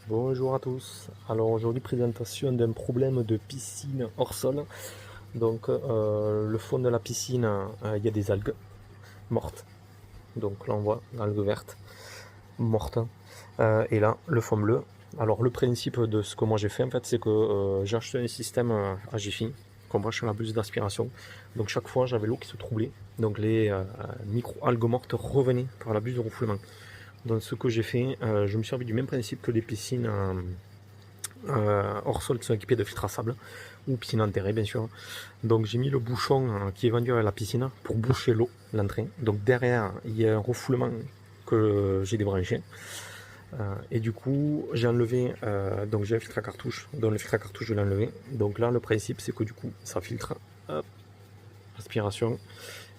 Bonjour à tous. Alors aujourd'hui présentation d'un problème de piscine hors sol. Donc le fond de la piscine, il y a des algues mortes. Donc là on voit algues vertes mortes. Et là le fond bleu. Alors le principe de ce que moi j'ai fait en fait c'est que j'ai acheté un système à Jiffy qu'on branche sur la buse d'aspiration. Donc chaque fois j'avais l'eau qui se troublait. Donc les micro-algues mortes revenaient par la buse de refoulement. Donc ce que j'ai fait, je me suis servi du même principe que les piscines hors sol qui sont équipés de filtres à sable ou piscine enterrée bien sûr. Donc j'ai mis le bouchon qui est vendu à la piscine pour boucher l'eau, l'entrée. Donc derrière il y a un refoulement que j'ai débranché. Et du coup j'ai enlevé, donc j'ai un filtre à cartouche, donc le filtre à cartouche je l'ai enlevé. Donc là le principe c'est que du coup ça filtre, hop, aspiration,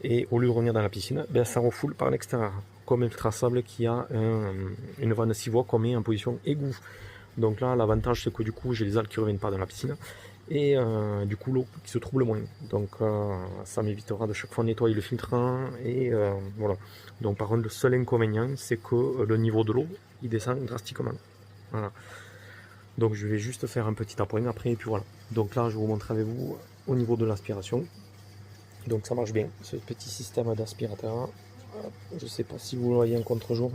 et au lieu de revenir dans la piscine, ben, ça refoule par l'extérieur, comme un filtre à sable qui a une vanne 6 voies qu'on met en position égout. Donc là, l'avantage, c'est que du coup, j'ai les algues qui ne reviennent pas dans la piscine. Et du coup, l'eau qui se trouble moins. Donc ça m'évitera de chaque fois nettoyer le filtre. Et voilà. Donc par contre, le seul inconvénient, c'est que le niveau de l'eau, il descend drastiquement. Voilà. Donc je vais juste faire un petit appoint après, et puis voilà. Donc là, je vais vous montrer avec vous au niveau de l'aspiration. Donc ça marche bien, ce petit système d'aspirateur. Je ne sais pas si vous le voyez en contre-jour.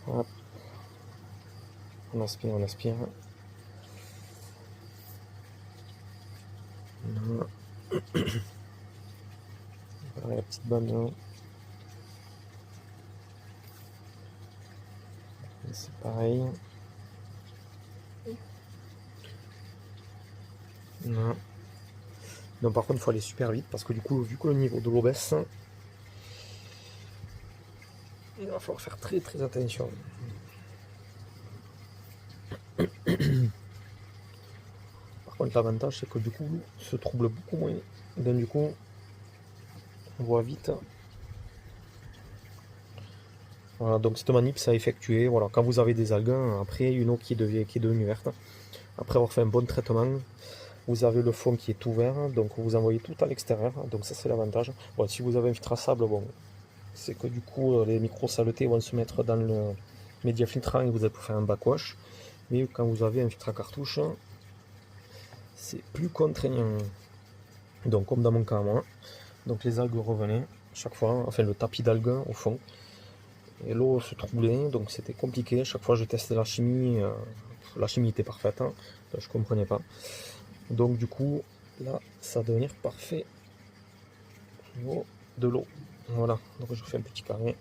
Hop, on aspire, on aspire. Voilà. Voilà la petite bande là. C'est pareil. Voilà. Donc par contre il faut aller super vite parce que du coup vu que le niveau de l'eau baisse, il va falloir faire très très attention. Par contre l'avantage c'est que du coup l'eau se trouble beaucoup moins. Donc du coup on voit vite. Voilà, donc cette manip ça a effectué. Voilà, quand vous avez des algues, après une eau qui est devenue verte, après avoir fait un bon traitement, vous avez le fond qui est ouvert, donc vous envoyez tout à l'extérieur, donc ça c'est l'avantage. Bon, si vous avez un filtre à sable, bon, c'est que du coup les micro-saletés vont se mettre dans le média filtrant et vous allez pour faire un backwash. Mais quand vous avez un filtre à cartouche, c'est plus contraignant. Donc comme dans mon cas moi, donc les algues revenaient chaque fois, enfin le tapis d'algues au fond. Et l'eau se troublait, donc c'était compliqué. Chaque fois je testais la chimie était parfaite, hein, je comprenais pas. Donc du coup, là, ça va devenir parfait au niveau de l'eau. Voilà, donc je fais un petit carré.